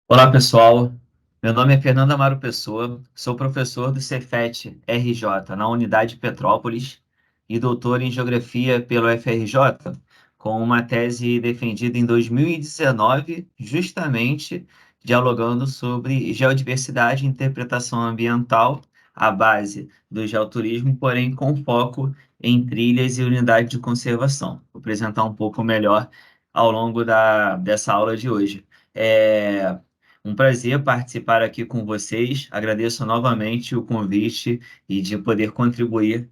Olá, pessoal. Meu nome é Fernando Amaro Pessoa, sou professor do Cefet RJ na Unidade Petrópolis e doutor em Geografia pelo FRJ, com uma tese defendida em 2019, justamente dialogando sobre geodiversidade e interpretação ambiental, à base do geoturismo, porém com foco em trilhas e unidade de conservação. Vou apresentar um pouco melhor ao longo dessa aula de hoje. Um prazer participar aqui com vocês. Agradeço novamente o convite e de poder contribuir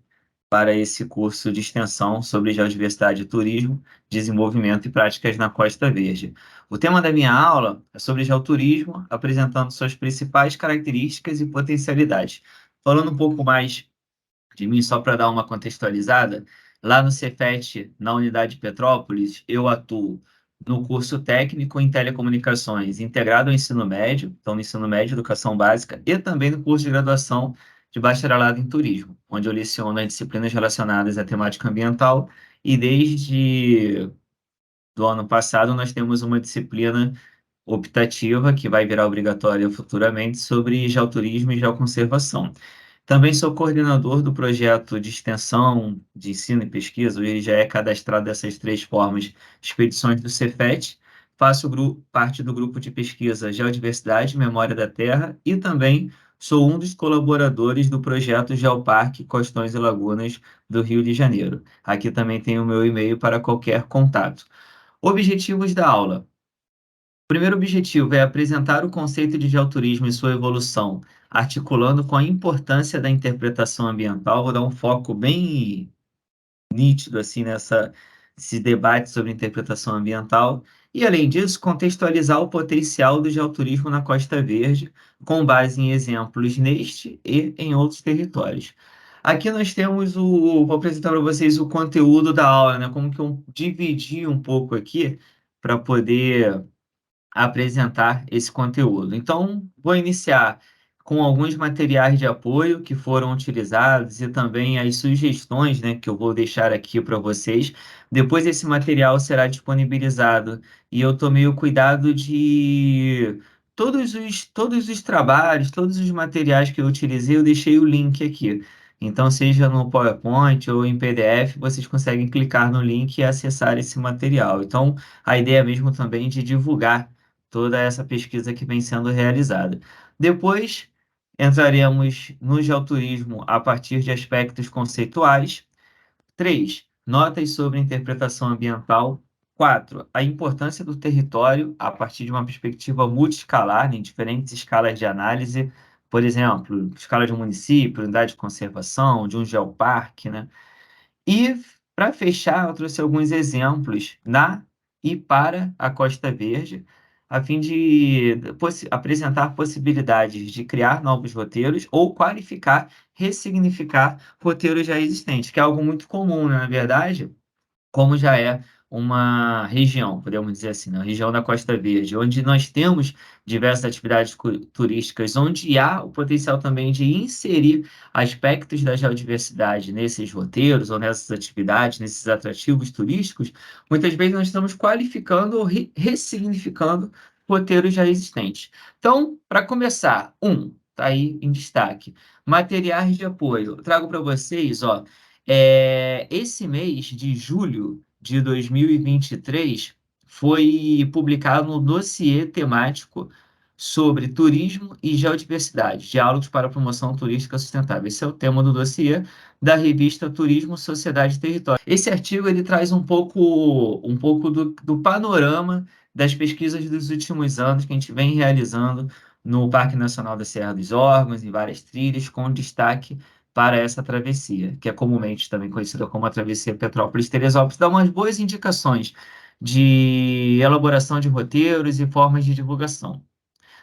para esse curso de extensão sobre geodiversidade e turismo, desenvolvimento e práticas na Costa Verde. O tema da minha aula é sobre geoturismo, apresentando suas principais características e potencialidades. Falando um pouco mais de mim, só para dar uma contextualizada, lá no Cefet, na unidade Petrópolis, eu atuo no curso técnico em telecomunicações integrado ao ensino médio, então no ensino médio, educação básica, e também no curso de graduação de bacharelado em turismo, onde eu leciono as disciplinas relacionadas à temática ambiental, e desde do ano passado nós temos uma disciplina optativa, que vai virar obrigatória futuramente, sobre geoturismo e geoconservação. Também sou coordenador do projeto de extensão de ensino e pesquisa, ele já é cadastrado dessas três formas, Expedições do Cefet. Faço parte do grupo de pesquisa Geodiversidade e Memória da Terra e também sou um dos colaboradores do projeto Geoparque Costões e Lagunas do Rio de Janeiro. Aqui também tem o meu e-mail para qualquer contato. Objetivos da aula. O primeiro objetivo é apresentar o conceito de geoturismo e sua evolução, articulando com a importância da interpretação ambiental. Vou dar um foco bem nítido assim nesse debate sobre interpretação ambiental. E, além disso, contextualizar o potencial do geoturismo na Costa Verde, com base em exemplos neste e em outros territórios. Aqui nós temos vou apresentar para vocês o conteúdo da aula, né? Como que eu dividi um pouco aqui para poder apresentar esse conteúdo. Então, vou iniciar com alguns materiais de apoio que foram utilizados e também as sugestões, né, que eu vou deixar aqui para vocês. Depois esse material será disponibilizado e eu tomei o cuidado de todos os trabalhos, todos os materiais que eu utilizei, eu deixei o link aqui. Então, seja no PowerPoint ou em PDF, vocês conseguem clicar no link e acessar esse material. Então, a ideia mesmo também de divulgar toda essa pesquisa que vem sendo realizada. Depois, entraremos no geoturismo a partir de aspectos conceituais. 3. Notas sobre interpretação ambiental. 4. A importância do território a partir de uma perspectiva multiescalar, em diferentes escalas de análise, por exemplo, escala de um município, unidade de conservação, de um geoparque, né? E, para fechar, eu trouxe alguns exemplos na e para a Costa Verde, a fim de apresentar possibilidades de criar novos roteiros ou qualificar, ressignificar roteiros já existentes, que é algo muito comum, né, na verdade, como já é uma região, podemos dizer assim, né? A região da Costa Verde, onde nós temos diversas atividades turísticas, onde há o potencial também de inserir aspectos da geodiversidade nesses roteiros ou nessas atividades, nesses atrativos turísticos, muitas vezes nós estamos qualificando ou ressignificando roteiros já existentes. Então, para começar, está aí em destaque, materiais de apoio. Eu trago para vocês, ó, esse mês de julho de 2023 foi publicado um dossiê temático sobre turismo e geodiversidade, diálogos para a promoção turística sustentável. Esse é o tema do dossiê da revista Turismo, Sociedade e Território. Esse artigo ele traz um pouco do panorama das pesquisas dos últimos anos que a gente vem realizando no Parque Nacional da Serra dos Órgãos, em várias trilhas, com destaque para essa travessia, que é comumente também conhecida como a Travessia Petrópolis-Teresópolis, dá umas boas indicações de elaboração de roteiros e formas de divulgação.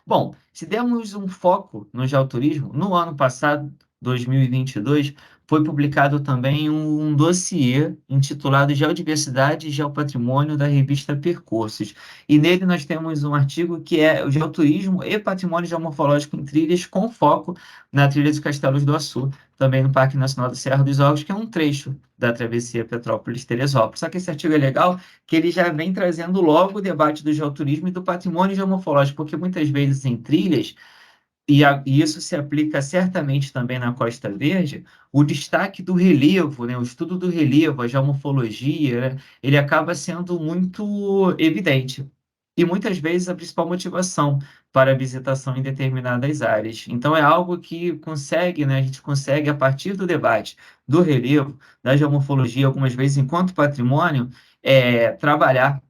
Bom, se dermos um foco no geoturismo, no ano passado, 2022, foi publicado também um dossiê intitulado Geodiversidade e Geopatrimônio da revista Percursos. E nele nós temos um artigo que é o Geoturismo e Patrimônio Geomorfológico em Trilhas, com foco na Trilha dos Castelos do Açu, também no Parque Nacional da Serra dos Ogros, que é um trecho da travessia Petrópolis-Teresópolis. Só que esse artigo é legal que ele já vem trazendo logo o debate do geoturismo e do patrimônio geomorfológico, porque muitas vezes em trilhas e isso se aplica certamente também na Costa Verde, o destaque do relevo, né, o estudo do relevo, a geomorfologia, né, ele acaba sendo muito evidente. E muitas vezes a principal motivação para a visitação em determinadas áreas. Então é algo que consegue, né, a gente consegue, a partir do debate do relevo, da geomorfologia, algumas vezes enquanto patrimônio, trabalhar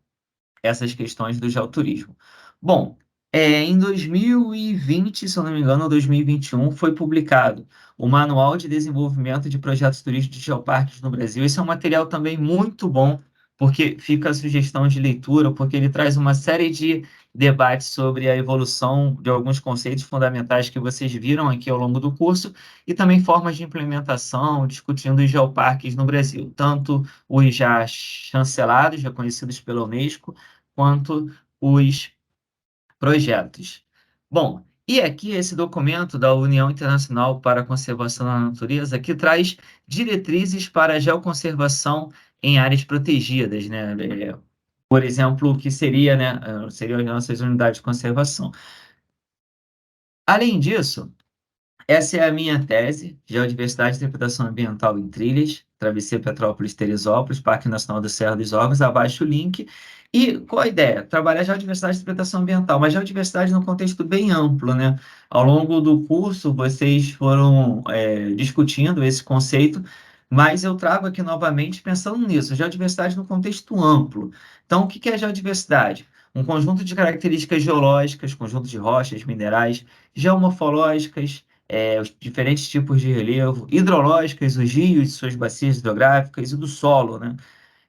essas questões do geoturismo. Bom, em 2020, se eu não me engano, ou 2021, foi publicado o Manual de Desenvolvimento de Projetos Turísticos de Geoparques no Brasil. Esse é um material também muito bom, porque fica a sugestão de leitura, porque ele traz uma série de debates sobre a evolução de alguns conceitos fundamentais que vocês viram aqui ao longo do curso, e também formas de implementação, discutindo os geoparques no Brasil, tanto os já chancelados, reconhecidos pela Unesco, quanto os projetos. Bom, e aqui esse documento da União Internacional para a Conservação da Natureza, que traz diretrizes para a geoconservação em áreas protegidas, né? Por exemplo, o que seria, né, seriam as nossas unidades de conservação. Além disso, essa é a minha tese, Geodiversidade e Interpretação Ambiental em Trilhas, Travessia Petrópolis-Teresópolis, Parque Nacional da Serra dos Ogros, abaixo o link. E qual a ideia? Trabalhar geodiversidade e interpretação ambiental, mas geodiversidade num contexto bem amplo, né? Ao longo do curso, vocês foram discutindo esse conceito, mas eu trago aqui novamente pensando nisso, geodiversidade no contexto amplo. Então, o que é geodiversidade? Um conjunto de características geológicas, conjunto de rochas, minerais, geomorfológicas, os diferentes tipos de relevo, hidrológicas, os rios, suas bacias hidrográficas e do solo, né?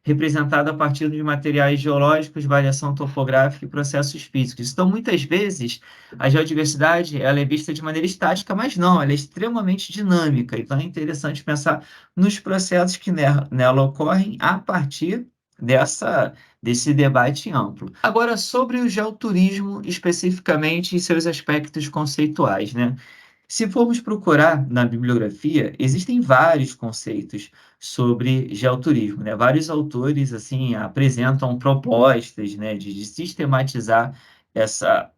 Representado a partir de materiais geológicos, variação topográfica e processos físicos. Então, muitas vezes, a geodiversidade ela é vista de maneira estática, mas não, ela é extremamente dinâmica. Então, é interessante pensar nos processos que nela ocorrem a partir desse debate amplo. Agora, sobre o geoturismo, especificamente em seus aspectos conceituais, né? Se formos procurar na bibliografia, existem vários conceitos sobre geoturismo, né? Vários autores assim apresentam propostas, né, de sistematizar essa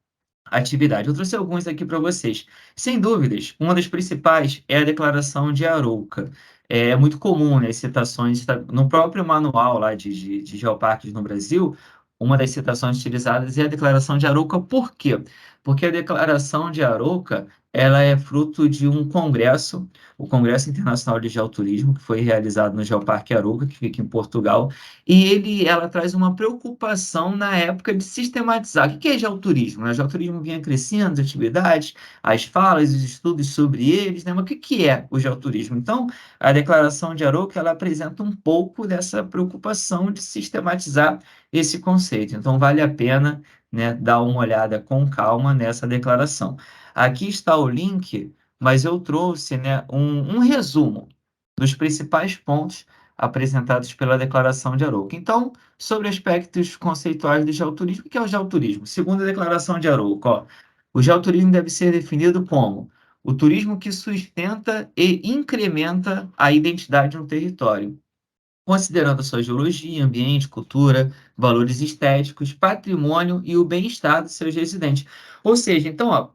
atividade. Eu trouxe alguns aqui para vocês. Sem dúvidas, uma das principais é a Declaração de Arouca. É muito comum, né, citações no próprio manual lá de geoparques no Brasil. Uma das citações utilizadas é a Declaração de Arouca. Por quê? Porque a Declaração de Arouca ela é fruto de um congresso, o Congresso Internacional de Geoturismo, que foi realizado no Geoparque Arouca, que fica em Portugal, e ela traz uma preocupação na época de sistematizar. O que é geoturismo, né? O geoturismo vinha crescendo, as atividades, as falas, os estudos sobre eles, né? Mas o que é o geoturismo? Então, a Declaração de Arouca, ela apresenta um pouco dessa preocupação de sistematizar esse conceito. Então, vale a pena, né, dar uma olhada com calma nessa declaração. Aqui está o link, mas eu trouxe, né, um resumo dos principais pontos apresentados pela Declaração de Arouca. Então, sobre aspectos conceituais do geoturismo, o que é o geoturismo? Segundo a Declaração de Arouca, ó, o geoturismo deve ser definido como o turismo que sustenta e incrementa a identidade no território, considerando a sua geologia, ambiente, cultura, valores estéticos, patrimônio e o bem-estar dos seus residentes. Ou seja, então, ó,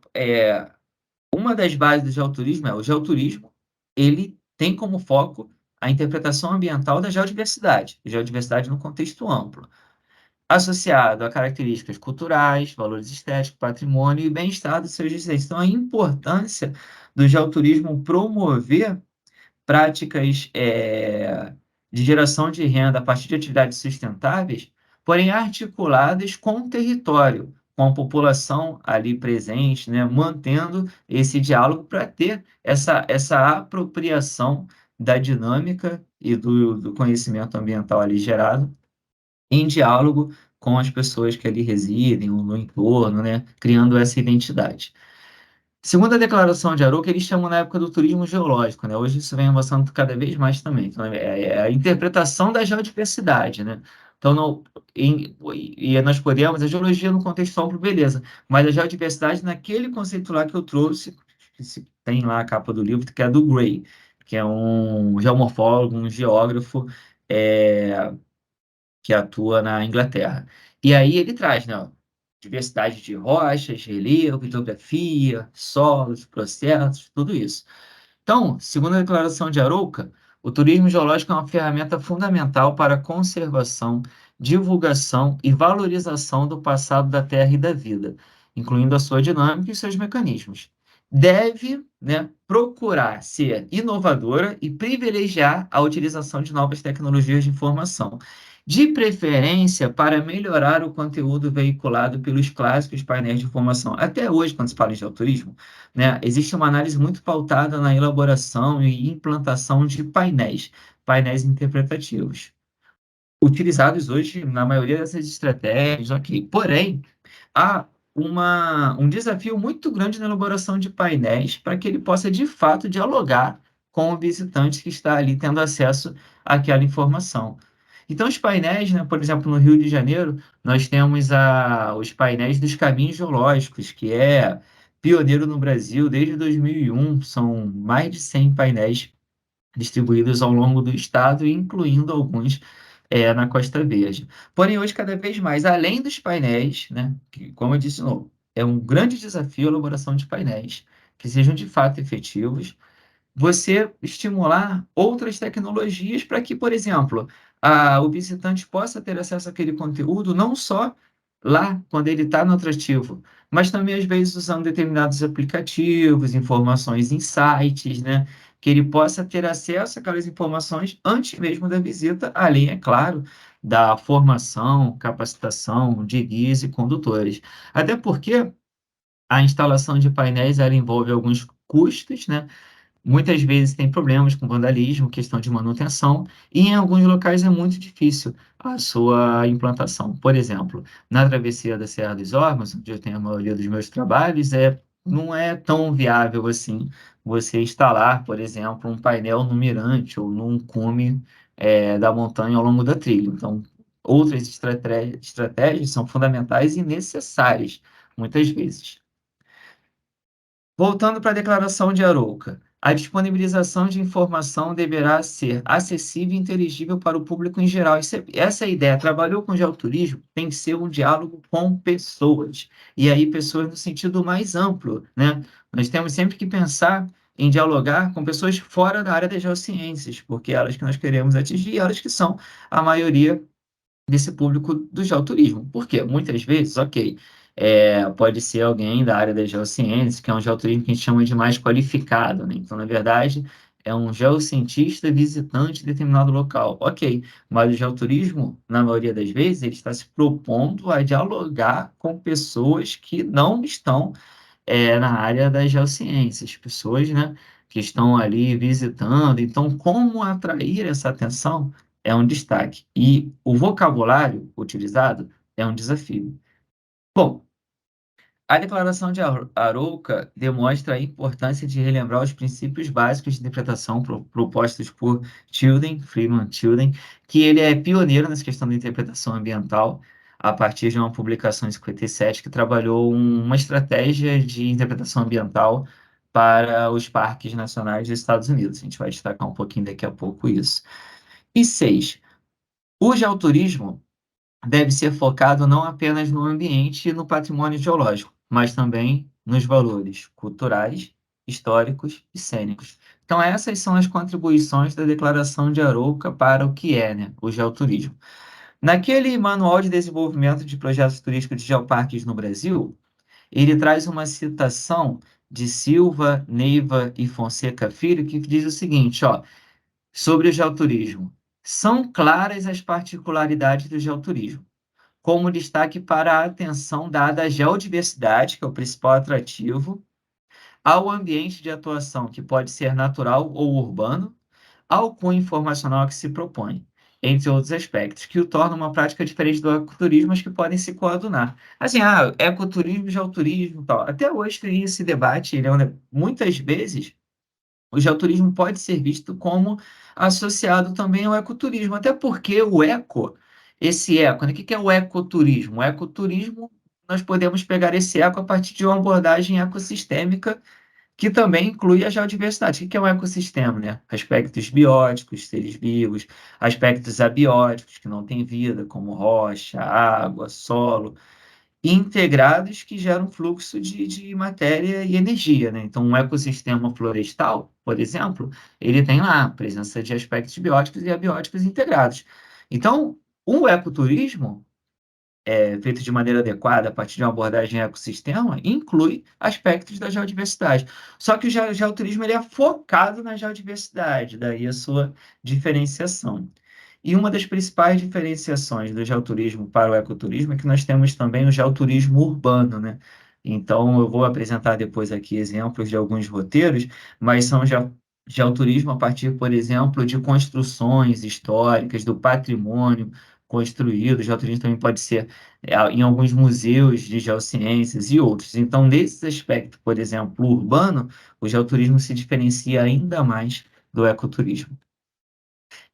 uma das bases do geoturismo é o geoturismo, ele tem como foco a interpretação ambiental da geodiversidade no contexto amplo, associado a características culturais, valores estéticos, patrimônio e bem-estar dos seus residentes. Então, a importância do geoturismo promover práticas de geração de renda a partir de atividades sustentáveis, porém articuladas com o território, com a população ali presente, né, mantendo esse diálogo para ter essa apropriação da dinâmica e do conhecimento ambiental ali gerado em diálogo com as pessoas que ali residem ou no entorno, né, criando essa identidade. Segundo a declaração de Arouca, eles chamam na época do turismo geológico, né? Hoje isso vem avançando cada vez mais também. Então, é a interpretação da geodiversidade, né? Então, e nós podemos, a geologia no contexto amplo, beleza, mas a geodiversidade naquele conceito lá que eu trouxe, tem lá a capa do livro, que é do Gray, que é um geomorfólogo, um geógrafo, é, que atua na Inglaterra. E aí ele traz, né, ó, diversidade de rochas, relevo, hidrografia, solos, processos, tudo isso. Então, segundo a declaração de Arouca, o turismo geológico é uma ferramenta fundamental para a conservação, divulgação e valorização do passado da Terra e da vida, incluindo a sua dinâmica e seus mecanismos. Deve, né, procurar ser inovadora e privilegiar a utilização de novas tecnologias de informação, de preferência para melhorar o conteúdo veiculado pelos clássicos painéis de informação. Até hoje, quando se fala em geoturismo, né, existe uma análise muito pautada na elaboração e implantação de painéis interpretativos, utilizados hoje na maioria dessas estratégias, ok. Porém, há um desafio muito grande na elaboração de painéis para que ele possa, de fato, dialogar com o visitante que está ali tendo acesso àquela informação. Então, os painéis, né, por exemplo, no Rio de Janeiro, nós temos os painéis dos caminhos geológicos, que é pioneiro no Brasil desde 2001. São mais de 100 painéis distribuídos ao longo do estado, incluindo alguns na Costa Verde. Porém, hoje, cada vez mais, além dos painéis, né, que, como eu disse, de novo, é um grande desafio a elaboração de painéis que sejam de fato efetivos, você estimular outras tecnologias para que, por exemplo, o visitante possa ter acesso àquele conteúdo não só lá, quando ele está no atrativo, mas também, às vezes, usando determinados aplicativos, informações em sites, né? Que ele possa ter acesso àquelas informações antes mesmo da visita, além, é claro, da formação, capacitação de guias e condutores. Até porque a instalação de painéis ela envolve alguns custos, né? Muitas vezes tem problemas com vandalismo, questão de manutenção, e em alguns locais é muito difícil a sua implantação. Por exemplo, na travessia da Serra dos Órgãos, onde eu tenho a maioria dos meus trabalhos, não é tão viável assim você instalar, por exemplo, um painel no mirante ou num cume da montanha ao longo da trilha. Então, outras estratégias são fundamentais e necessárias, muitas vezes. Voltando para a declaração de Arouca, a disponibilização de informação deverá ser acessível e inteligível para o público em geral. Essa é a ideia. Trabalhou com geoturismo, tem que ser um diálogo com pessoas. E aí, pessoas no sentido mais amplo, né? Nós temos sempre que pensar em dialogar com pessoas fora da área das geociências, porque é elas que nós queremos atingir, elas que são a maioria desse público do geoturismo. Por quê? Muitas vezes, ok, pode ser alguém da área das geociências, que é um geoturismo que a gente chama de mais qualificado, né? Então, na verdade, é um geocientista visitante de determinado local. Ok, mas o geoturismo, na maioria das vezes, ele está se propondo a dialogar com pessoas que não estão na área das geociências, pessoas, né, que estão ali visitando. Então, como atrair essa atenção é um destaque. E o vocabulário utilizado é um desafio. Bom, a declaração de Arouca demonstra a importância de relembrar os princípios básicos de interpretação propostos por Freeman Tilden, que ele é pioneiro nessa questão da interpretação ambiental, a partir de uma publicação em 57 que trabalhou uma estratégia de interpretação ambiental para os parques nacionais dos Estados Unidos. A gente vai destacar um pouquinho daqui a pouco isso. E 6. O geoturismo deve ser focado não apenas no ambiente e no patrimônio geológico, mas também nos valores culturais, históricos e cênicos. Então, essas são as contribuições da Declaração de Arouca para o que é, né, o geoturismo. Naquele Manual de Desenvolvimento de Projetos Turísticos de Geoparques no Brasil, ele traz uma citação de Silva, Neiva e Fonseca Filho, que diz o seguinte, ó, sobre o geoturismo. São claras as particularidades do geoturismo como destaque para a atenção dada à geodiversidade, que é o principal atrativo, ao ambiente de atuação, que pode ser natural ou urbano, ao cunho informacional que se propõe. entre outros aspectos, que o tornam uma prática diferente do ecoturismo, mas que podem se coadunar. Assim, ecoturismo, geoturismo, tal. Até hoje tem esse debate, ele muitas vezes o geoturismo pode ser visto como associado também ao ecoturismo, até porque esse eco, né? O que que é o ecoturismo? O ecoturismo, nós podemos pegar esse eco a partir de uma abordagem ecossistêmica que também inclui a geodiversidade. O que é um ecossistema, né? Aspectos bióticos, seres vivos, aspectos abióticos, que não têm vida, como rocha, água, solo, integrados que geram fluxo de matéria e energia, né? Então, um ecossistema florestal, por exemplo, ele tem lá a presença de aspectos bióticos e abióticos integrados. Então, o ecoturismo feito de maneira adequada, a partir de uma abordagem ecossistema, inclui aspectos da geodiversidade. Só que o geoturismo ele é focado na geodiversidade, daí a sua diferenciação. E uma das principais diferenciações do geoturismo para o ecoturismo é que nós temos também o geoturismo urbano, né? Então, eu vou apresentar depois aqui exemplos de alguns roteiros, mas são geoturismo a partir, por exemplo, de construções históricas, do patrimônio construído. O geoturismo também pode ser em alguns museus de geociências e outros. Então, nesse aspecto, por exemplo, urbano, o geoturismo se diferencia ainda mais do ecoturismo.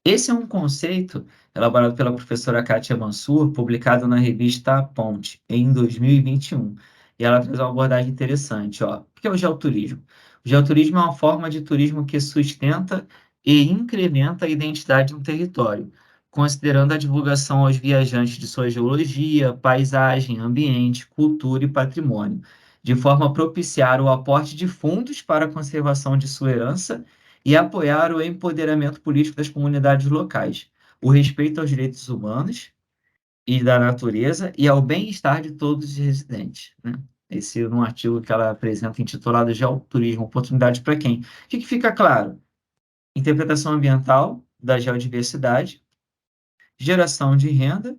Esse é um conceito elaborado pela professora Kátia Mansur, publicado na revista A Ponte, em 2021. E ela traz uma abordagem interessante. Ó. O que é o geoturismo? O geoturismo é uma forma de turismo que sustenta e incrementa a identidade de um território, considerando a divulgação aos viajantes de sua geologia, paisagem, ambiente, cultura e patrimônio, de forma a propiciar o aporte de fundos para a conservação de sua herança e apoiar o empoderamento político das comunidades locais, o respeito aos direitos humanos e da natureza e ao bem-estar de todos os residentes, né? Esse é um artigo que ela apresenta intitulado Geoturismo, oportunidade para quem? O que fica claro? Interpretação ambiental da geodiversidade, geração de renda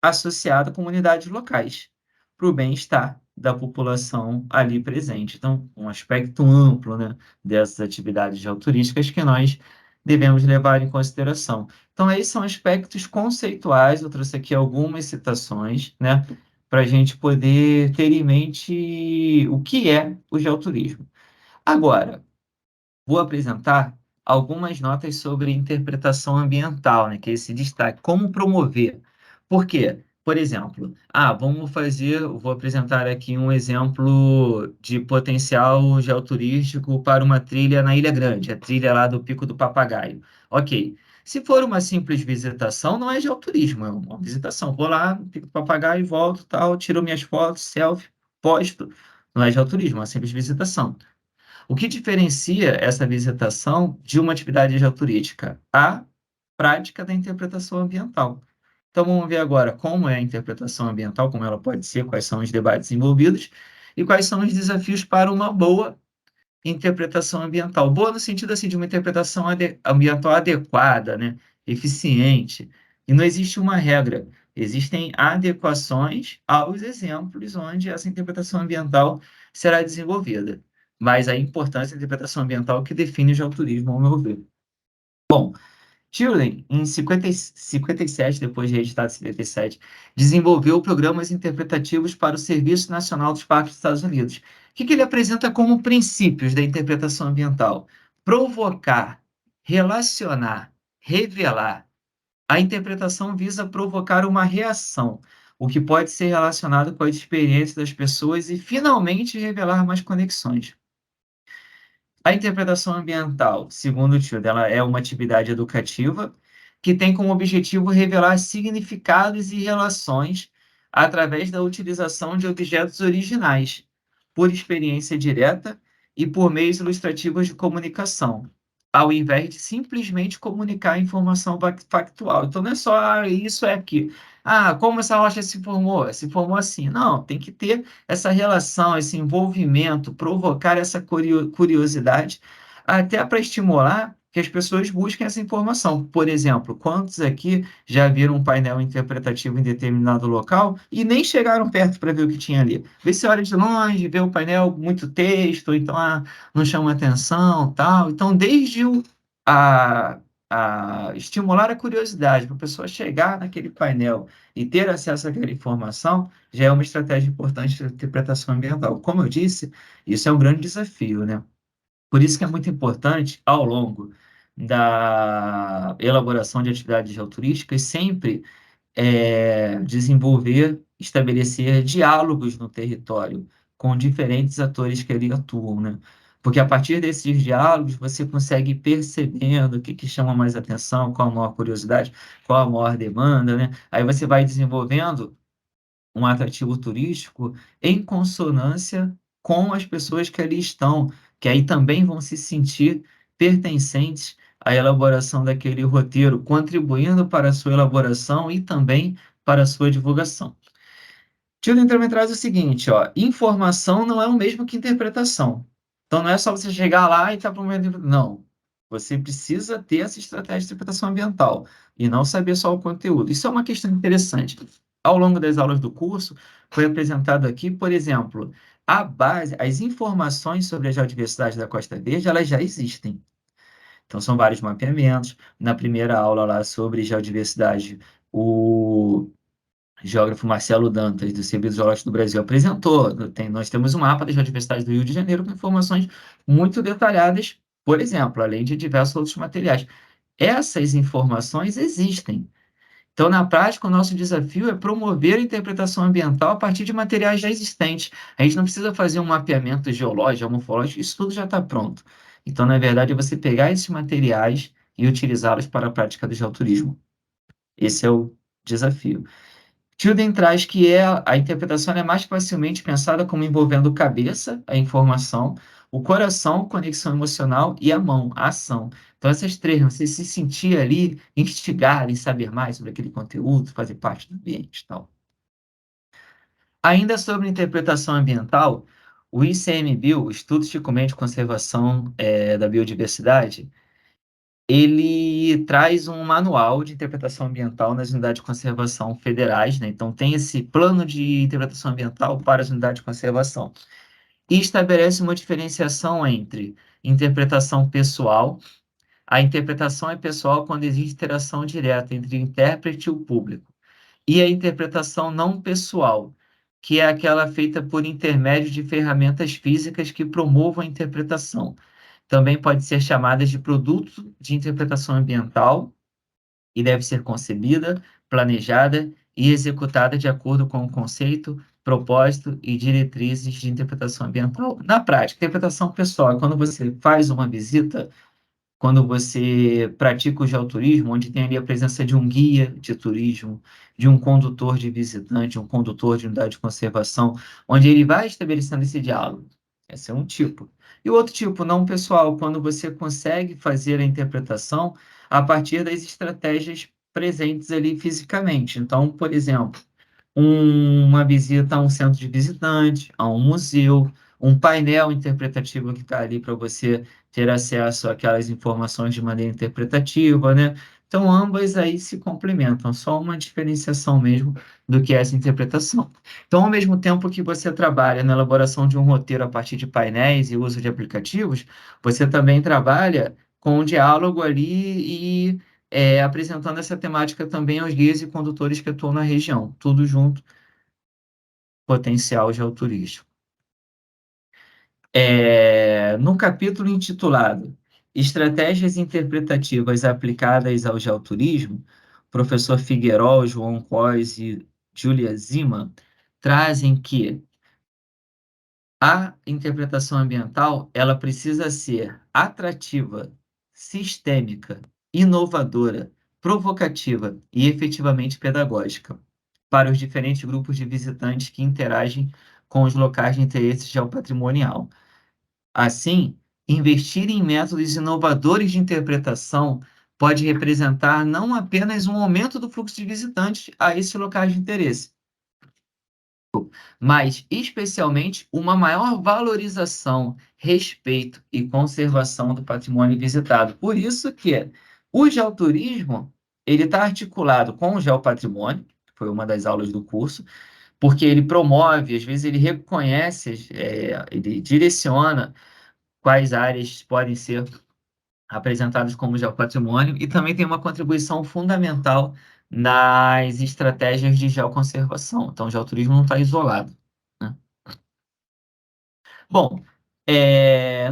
associada a comunidades locais, para o bem-estar da população ali presente. Então, um aspecto amplo, né, dessas atividades geoturísticas que nós devemos levar em consideração. Então, esses são aspectos conceituais, eu trouxe aqui algumas citações, né, para a gente poder ter em mente o que é o geoturismo. Agora, vou apresentar algumas notas sobre interpretação ambiental, né, que é esse destaque, como promover. Por quê? Por exemplo, vou apresentar aqui um exemplo de potencial geoturístico para uma trilha na Ilha Grande, a trilha lá do Pico do Papagaio. Ok. Se for uma simples visitação, não é geoturismo, é uma visitação. Vou lá no Pico do Papagaio, volto, tal, tiro minhas fotos, selfie, posto. Não é geoturismo, é uma simples visitação. O que diferencia essa visitação de uma atividade geoturística? A prática da interpretação ambiental. Então, vamos ver agora como é a interpretação ambiental, como ela pode ser, quais são os debates envolvidos e quais são os desafios para uma boa interpretação ambiental. Boa no sentido assim, de uma interpretação ambiental adequada, né? Eficiente. E não existe uma regra. Existem adequações aos exemplos onde essa interpretação ambiental será desenvolvida. Mas a importância da interpretação ambiental que define o geoturismo, ao meu ver. Bom, Turing, em 57, depois de reeditado em 77, desenvolveu programas interpretativos para o Serviço Nacional dos Parques dos Estados Unidos. O que ele apresenta como princípios da interpretação ambiental? Provocar, relacionar, revelar. A interpretação visa provocar uma reação, o que pode ser relacionado com a experiência das pessoas e, finalmente, revelar mais conexões. A interpretação ambiental, segundo o tio dela, é uma atividade educativa que tem como objetivo revelar significados e relações através da utilização de objetos originais, por experiência direta e por meios ilustrativos de comunicação, ao invés de simplesmente comunicar informação factual. Então, não é só isso é aqui. Como essa rocha se formou? Se formou assim. Não, tem que ter essa relação, esse envolvimento, provocar essa curiosidade, até para estimular que as pessoas busquem essa informação. Por exemplo, quantos aqui já viram um painel interpretativo em determinado local e nem chegaram perto para ver o que tinha ali? Vê se olha de longe, vê o painel, muito texto, então não chama atenção, tal. Então, desde a a estimular a curiosidade, para a pessoa chegar naquele painel e ter acesso àquela informação, já é uma estratégia importante de interpretação ambiental. Como eu disse, isso é um grande desafio, né? Por isso que é muito importante, ao longo da elaboração de atividades geoturísticas, sempre desenvolver, estabelecer diálogos no território com diferentes atores que ali atuam, né? Porque a partir desses diálogos você consegue ir percebendo o que que chama mais atenção, qual a maior curiosidade, qual a maior demanda, né? Aí você vai desenvolvendo um atrativo turístico em consonância com as pessoas que ali estão, que aí também vão se sentir pertencentes à elaboração daquele roteiro, contribuindo para a sua elaboração e também para a sua divulgação. Tio também traz o seguinte, ó, informação não é o mesmo que interpretação. Então não é só você chegar lá e estar promovendo. Não. Você precisa ter essa estratégia de interpretação ambiental e não saber só o conteúdo. Isso é uma questão interessante. Ao longo das aulas do curso, foi apresentado aqui, por exemplo, a base, as informações sobre a geodiversidade da Costa Verde, elas já existem. Então, são vários mapeamentos. Na primeira aula lá sobre geodiversidade, o geógrafo Marcelo Dantas, do Serviço Geológico do Brasil, apresentou. Nós temos um mapa da geodiversidade do Rio de Janeiro com informações muito detalhadas, por exemplo, além de diversos outros materiais. Essas informações existem. Então, na prática, o nosso desafio é promover a interpretação ambiental a partir de materiais já existentes. A gente não precisa fazer um mapeamento geológico, morfológico, isso tudo já está pronto. Então, na verdade, é você pegar esses materiais e utilizá-los para a prática do geoturismo. Esse é o desafio. Tilden traz que a interpretação é mais facilmente pensada como envolvendo cabeça, a informação, o coração, conexão emocional e a mão, a ação. Então, essas três, você se sentir ali, instigar em saber mais sobre aquele conteúdo, fazer parte do ambiente e tal. Ainda sobre interpretação ambiental, o ICMBio, o Estudo de Médio de Conservação da Biodiversidade, ele traz um manual de interpretação ambiental nas unidades de conservação federais, né? Então, tem esse plano de interpretação ambiental para as unidades de conservação. E estabelece uma diferenciação entre interpretação pessoal. A interpretação é pessoal quando existe interação direta entre o intérprete e o público. E a interpretação não pessoal, que é aquela feita por intermédio de ferramentas físicas que promovam a interpretação. Também pode ser chamada de produto de interpretação ambiental e deve ser concebida, planejada e executada de acordo com o conceito, propósito e diretrizes de interpretação ambiental. Na prática, interpretação pessoal é quando você faz uma visita, quando você pratica o geoturismo, onde tem ali a presença de um guia de turismo, de um condutor de visitante, um condutor de unidade de conservação, onde ele vai estabelecendo esse diálogo. Esse é um tipo. E o outro tipo, não pessoal, quando você consegue fazer a interpretação a partir das estratégias presentes ali fisicamente. Então, por exemplo, uma visita a um centro de visitante, a um museu, um painel interpretativo que está ali para você ter acesso àquelas informações de maneira interpretativa, né? Então, ambas aí se complementam, só uma diferenciação mesmo do que é essa interpretação. Então, ao mesmo tempo que você trabalha na elaboração de um roteiro a partir de painéis e uso de aplicativos, você também trabalha com um diálogo ali e apresentando essa temática também aos guias e condutores que atuam na região, tudo junto, potencial geoturístico. No capítulo intitulado Estratégias Interpretativas Aplicadas ao Geoturismo, o professor Figueiró, João Cois e Júlia Zima trazem que a interpretação ambiental ela precisa ser atrativa, sistêmica, inovadora, provocativa e efetivamente pedagógica para os diferentes grupos de visitantes que interagem com os locais de interesse geopatrimonial. Assim, investir em métodos inovadores de interpretação pode representar não apenas um aumento do fluxo de visitantes a esses locais de interesse, mas especialmente uma maior valorização, respeito e conservação do patrimônio visitado. Por isso que o geoturismo ele está articulado com o geopatrimônio, que foi uma das aulas do curso, porque ele promove, às vezes ele reconhece, ele direciona quais áreas podem ser apresentados como geopatrimônio, e também tem uma contribuição fundamental nas estratégias de geoconservação. Então, o geoturismo não está isolado, né? Bom,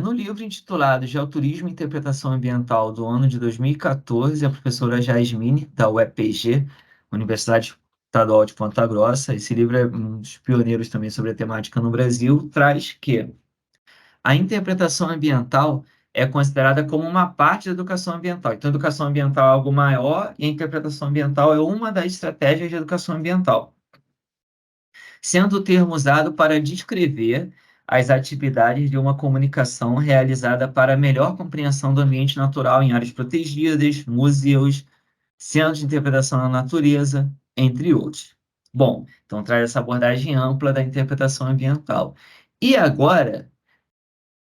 no livro intitulado Geoturismo e Interpretação Ambiental, do ano de 2014, a professora Jasmine, da UEPG, Universidade Estadual de Ponta Grossa, esse livro é um dos pioneiros também sobre a temática no Brasil, traz que a interpretação ambiental é considerada como uma parte da educação ambiental. Então, a educação ambiental é algo maior e a interpretação ambiental é uma das estratégias de educação ambiental, sendo o termo usado para descrever as atividades de uma comunicação realizada para melhor compreensão do ambiente natural em áreas protegidas, museus, centros de interpretação da natureza, entre outros. Bom, então traz essa abordagem ampla da interpretação ambiental. E agora,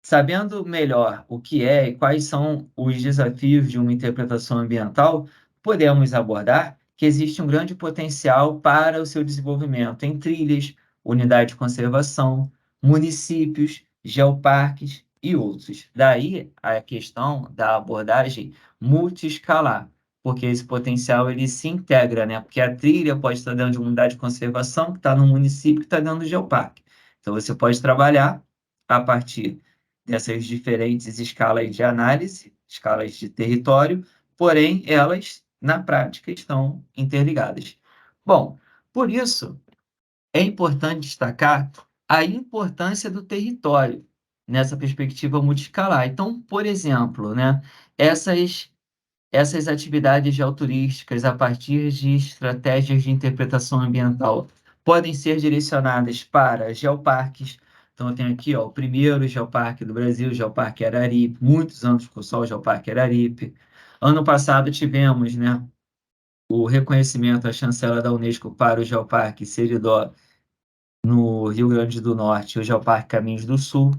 sabendo melhor o que é e quais são os desafios de uma interpretação ambiental, podemos abordar que existe um grande potencial para o seu desenvolvimento em trilhas, unidades de conservação, municípios, geoparques e outros. Daí a questão da abordagem multiescalar, porque esse potencial ele se integra, né? Porque a trilha pode estar dentro de uma unidade de conservação que está no município que está dentro do geoparque. Então você pode trabalhar a partir dessas diferentes escalas de análise, escalas de território, porém elas, na prática, estão interligadas. Bom, por isso, é importante destacar a importância do território nessa perspectiva multiscalar. Então, por exemplo, né, essas atividades geoturísticas, a partir de estratégias de interpretação ambiental, podem ser direcionadas para geoparques. Então, eu tenho aqui, ó, o primeiro geoparque do Brasil, o Geoparque Araripe, muitos anos ficou só o Geoparque Araripe. Ano passado tivemos, né, o reconhecimento, a chancela da Unesco para o Geoparque Seridó, no Rio Grande do Norte, o Geoparque Caminhos do Sul,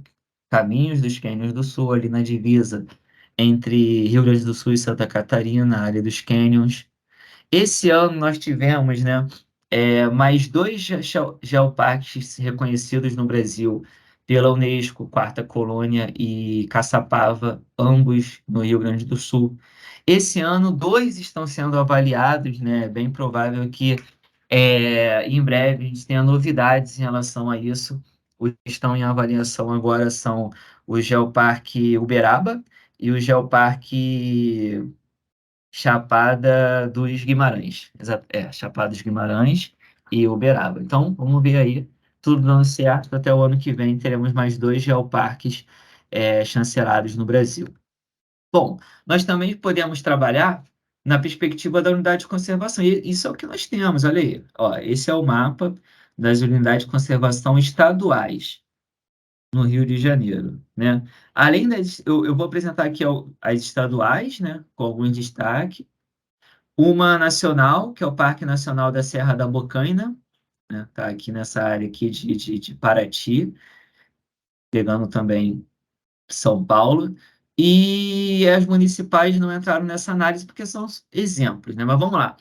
Caminhos dos Cânions do Sul, ali na divisa entre Rio Grande do Sul e Santa Catarina, a área dos cânions. Esse ano nós tivemos, né, mais dois geoparques reconhecidos no Brasil pela Unesco, Quarta Colônia e Caçapava, ambos no Rio Grande do Sul. Esse ano, dois estão sendo avaliados, né? É bem provável que em breve a gente tenha novidades em relação a isso. Os que estão em avaliação agora são o Geoparque Uberaba e o Geoparque Chapada dos Guimarães. Chapada dos Guimarães e Uberaba. Então, vamos ver aí, tudo dando certo. Até o ano que vem teremos mais dois geoparques chancelados no Brasil. Bom, nós também podemos trabalhar na perspectiva da unidade de conservação. E isso é o que nós temos, olha aí. Ó, esse é o mapa das unidades de conservação estaduais no Rio de Janeiro, né? Além das, eu vou apresentar aqui as estaduais, né, com algum destaque. Uma nacional, que é o Parque Nacional da Serra da Bocaina, né? Tá aqui nessa área aqui de Paraty, pegando também São Paulo. E as municipais não entraram nessa análise porque são exemplos, né? Mas vamos lá.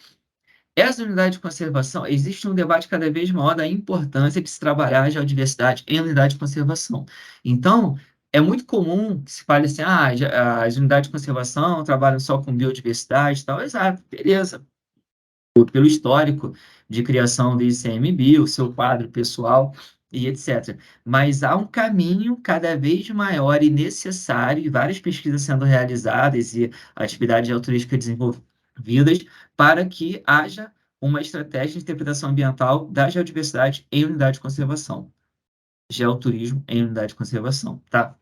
Essa unidade de conservação, existe um debate cada vez maior da importância de se trabalhar a geodiversidade em unidade de conservação. Então, é muito comum que se fale assim, as unidades de conservação trabalham só com biodiversidade e tal. Exato, beleza, pelo histórico de criação do ICMBio, o seu quadro pessoal e etc. Mas há um caminho cada vez maior e necessário, e várias pesquisas sendo realizadas e atividades altruísticas desenvolvidas para que haja uma estratégia de interpretação ambiental da geodiversidade em unidade de conservação. Geoturismo em unidade de conservação, tá?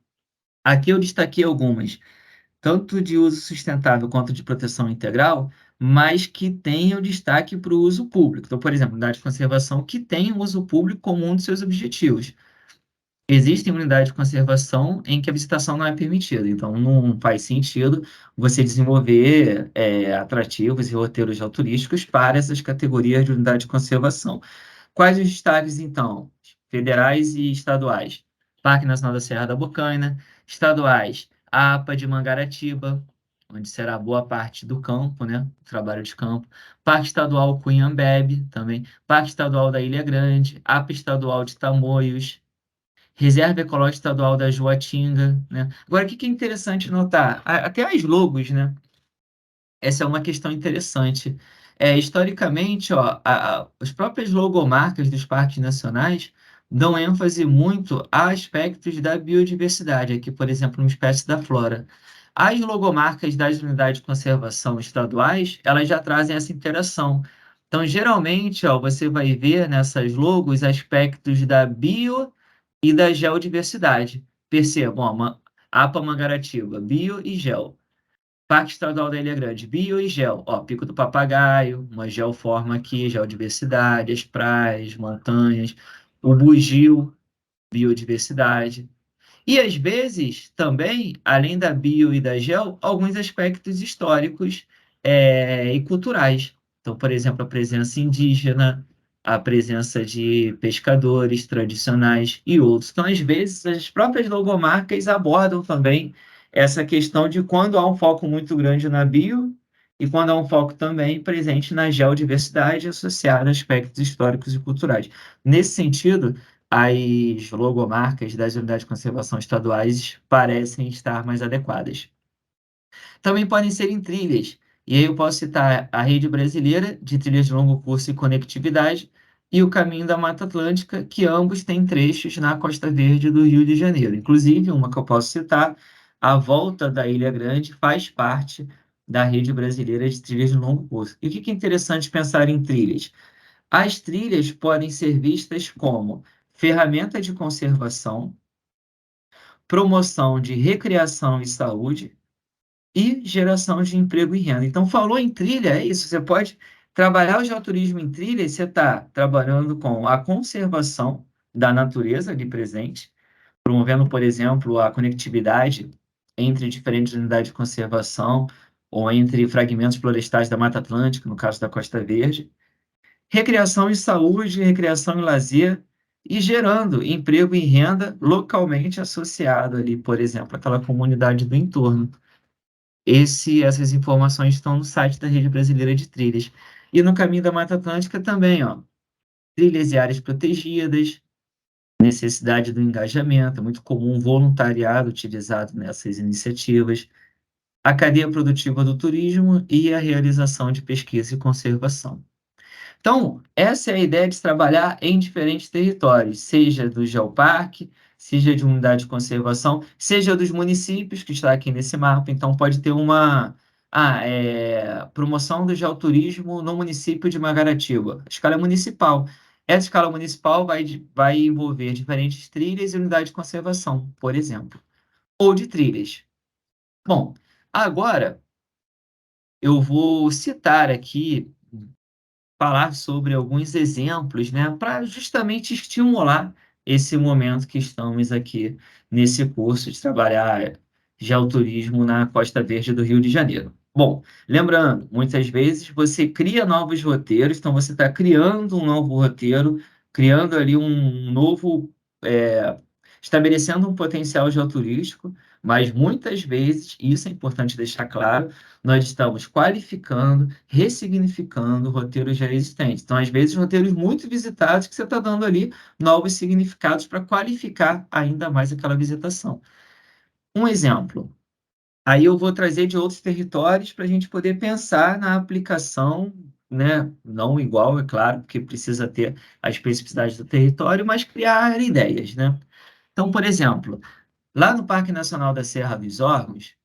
Aqui eu destaquei algumas tanto de uso sustentável quanto de proteção integral, mas que tenham destaque para o uso público. Então, por exemplo, unidade de conservação que tem o uso público como um dos seus objetivos. Existem unidades de conservação em que a visitação não é permitida, então não faz sentido você desenvolver atrativos e roteiros geoturísticos para essas categorias de unidade de conservação. Quais os destaques, então? Federais e estaduais. Parque Nacional da Serra da Bocaina. Estaduais, a APA de Mangaratiba, onde será boa parte do campo, né? Trabalho de campo. Parque Estadual Cunhambebe, também. Parque Estadual da Ilha Grande. APA Estadual de Tamoios. Reserva Ecológica Estadual da Joatinga, né? Agora, o que que é interessante notar? Até as logos, né? Essa é uma questão interessante. Historicamente, ó, as próprias logomarcas dos parques nacionais dão ênfase muito a aspectos da biodiversidade, aqui, por exemplo, uma espécie da flora. As logomarcas das unidades de conservação estaduais, elas já trazem essa interação. Então, geralmente, ó, você vai ver nessas logos aspectos da bio e da geodiversidade. Percebam, ó, APA Mangaratiba, bio e geo. Parque Estadual da Ilha Grande, bio e gel. Ó, Pico do Papagaio, uma geoforma aqui, geodiversidade, as praias, montanhas, o bugio, biodiversidade. E às vezes também, além da bio e da gel, alguns aspectos históricos e culturais. Então, por exemplo, a presença indígena, a presença de pescadores tradicionais e outros. Então, às vezes, as próprias logomarcas abordam também essa questão de quando há um foco muito grande na bio e quando há um foco também presente na geodiversidade associada a aspectos históricos e culturais. Nesse sentido, as logomarcas das unidades de conservação estaduais parecem estar mais adequadas. Também podem ser em trilhas, e aí eu posso citar a Rede Brasileira de Trilhas de Longo Curso e Conectividade e o Caminho da Mata Atlântica, que ambos têm trechos na Costa Verde do Rio de Janeiro. Inclusive, uma que eu posso citar, a Volta da Ilha Grande faz parte da Rede Brasileira de Trilhas de Longo Curso. E o que é interessante pensar em trilhas? As trilhas podem ser vistas como ferramenta de conservação, promoção de recreação e saúde e geração de emprego e renda. Então, falou em trilha, é isso. Você pode trabalhar o geoturismo em trilha e você está trabalhando com a conservação da natureza ali presente, promovendo, por exemplo, a conectividade entre diferentes unidades de conservação ou entre fragmentos florestais da Mata Atlântica, no caso da Costa Verde, recreação e saúde, recreação e lazer, e gerando emprego e renda localmente associado ali, por exemplo, àquela comunidade do entorno. Essas informações estão no site da Rede Brasileira de Trilhas. E no Caminho da Mata Atlântica também, ó, trilhas e áreas protegidas, necessidade do engajamento, é muito comum voluntariado utilizado nessas iniciativas, a cadeia produtiva do turismo e a realização de pesquisa e conservação. Então, essa é a ideia de se trabalhar em diferentes territórios, seja do geoparque, seja de unidade de conservação, seja dos municípios, que está aqui nesse mapa. Então, pode ter uma promoção do geoturismo no município de Mangaratiba, escala municipal. Essa escala municipal vai envolver diferentes trilhas e unidade de conservação, por exemplo, ou de trilhas. Bom, agora eu vou citar aqui falar sobre alguns exemplos, né, para justamente estimular esse momento que estamos aqui nesse curso de trabalhar geoturismo na Costa Verde do Rio de Janeiro. Bom, lembrando, muitas vezes você cria novos roteiros, então você está criando um novo roteiro, criando ali um novo, é, estabelecendo um potencial geoturístico, mas muitas vezes, e isso é importante deixar claro, nós estamos qualificando, ressignificando roteiros já existentes. Então, às vezes, roteiros muito visitados que você está dando ali novos significados para qualificar ainda mais aquela visitação. Um exemplo. Aí eu vou trazer de outros territórios para a gente poder pensar na aplicação, né? Não igual, é claro, porque precisa ter a especificidade do território, mas criar ideias, né? Então, por exemplo, lá no Parque Nacional da Serra dos Órgãos,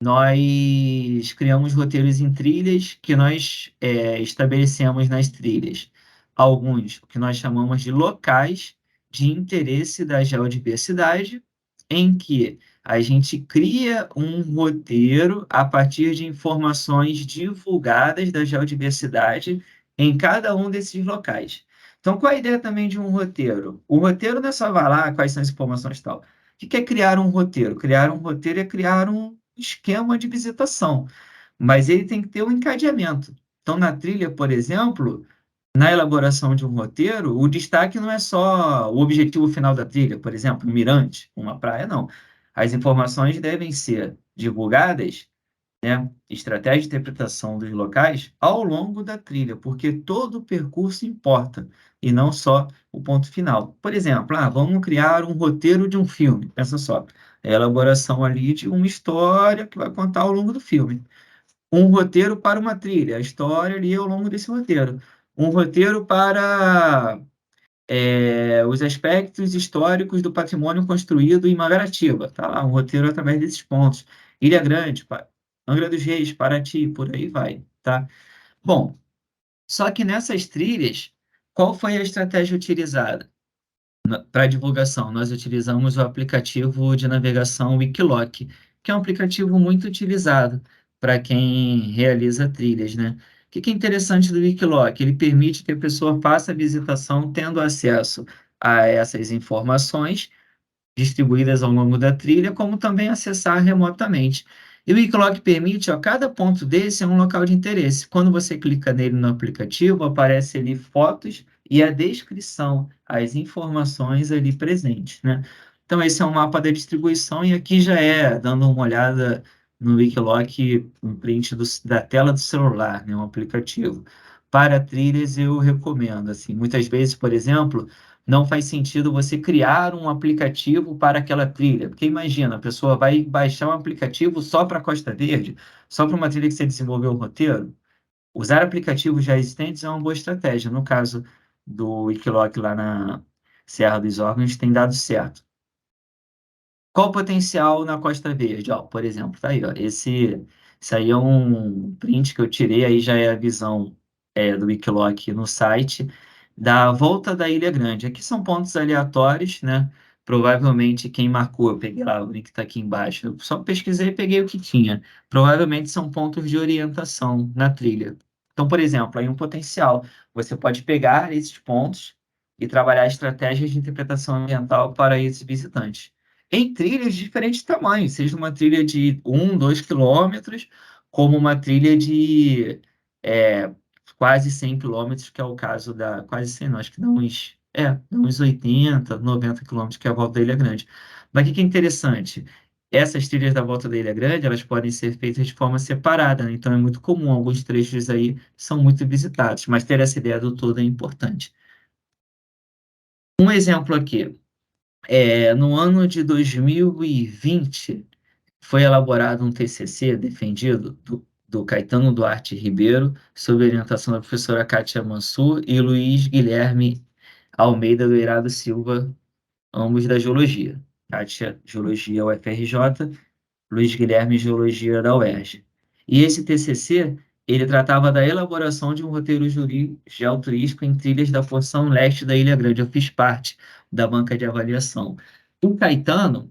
nós criamos roteiros em trilhas que nós estabelecemos nas trilhas. Alguns que nós chamamos de locais de interesse da geodiversidade, em que a gente cria um roteiro a partir de informações divulgadas da geodiversidade em cada um desses locais. Então, qual a ideia também de um roteiro? O roteiro não é só vai lá, quais são as informações e tal. O que é criar um roteiro? Criar um roteiro é criar um esquema de visitação, mas ele tem que ter um encadeamento. Então, na trilha, por exemplo, na elaboração de um roteiro, o destaque não é só o objetivo final da trilha, por exemplo, um mirante, uma praia, não. As informações devem ser divulgadas né, estratégia de interpretação dos locais ao longo da trilha, porque todo o percurso importa e não só o ponto final. Por exemplo, vamos criar um roteiro de um filme. Pensa só, é a elaboração ali de uma história que vai contar ao longo do filme. Um roteiro para uma trilha, a história ali ao longo desse roteiro. Um roteiro para os aspectos históricos do patrimônio construído em Mangaratiba. Tá lá, um roteiro através desses pontos. Ilha Grande, Angra dos Reis, Paraty, por aí vai, tá? Bom, só que nessas trilhas, qual foi a estratégia utilizada? Para divulgação, nós utilizamos o aplicativo de navegação Wikiloc, que é um aplicativo muito utilizado para quem realiza trilhas, né? O que é interessante do Wikiloc? Ele permite que a pessoa faça a visitação tendo acesso a essas informações distribuídas ao longo da trilha, como também acessar remotamente. E o Wikilog permite, cada ponto desse é um local de interesse. Quando você clica nele no aplicativo, aparece ali fotos e a descrição, as informações ali presentes, né? Então, esse é um mapa da distribuição, e aqui já dando uma olhada no Wikiloc, um print da tela do celular, né? Um aplicativo. Para trilhas, eu recomendo, assim, muitas vezes, por exemplo, não faz sentido você criar um aplicativo para aquela trilha. Porque imagina, a pessoa vai baixar um aplicativo só para Costa Verde, só para uma trilha que você desenvolveu o roteiro. Usar aplicativos já existentes é uma boa estratégia. No caso do Wikiloc lá na Serra dos Órgãos, tem dado certo. Qual o potencial na Costa Verde? Ó, por exemplo, tá aí, ó, esse aí é um print que eu tirei, aí já é a visão do Wikiloc no site, da volta da Ilha Grande. Aqui são pontos aleatórios, né? Provavelmente quem marcou, eu peguei lá, o link está aqui embaixo, eu só pesquisei e peguei o que tinha. Provavelmente são pontos de orientação na trilha. Então, por exemplo, aí um potencial, você pode pegar esses pontos e trabalhar estratégias de interpretação ambiental para esses visitantes em trilhas de diferentes tamanhos, seja uma trilha de 2 quilômetros, como uma trilha de é, quase 100 quilômetros, que é o caso da. Quase 100, não, acho que dá uns 80, 90 quilômetros, que é a volta da Ilha Grande. Mas o que é interessante? Essas trilhas da volta da Ilha Grande, elas podem ser feitas de forma separada, né? Então é muito comum, alguns trechos aí são muito visitados, mas ter essa ideia do todo é importante. Um exemplo aqui. No ano de 2020, foi elaborado um TCC defendido do Caetano Duarte Ribeiro, sob orientação da professora Kátia Mansur e Luiz Guilherme Almeida do Eirado Silva, ambos da Geologia. Kátia, Geologia UFRJ, Luiz Guilherme, Geologia da UERJ. E esse TCC, ele tratava da elaboração de um roteiro geoturístico em trilhas da porção leste da Ilha Grande. Eu fiz parte da banca de avaliação. O Caetano,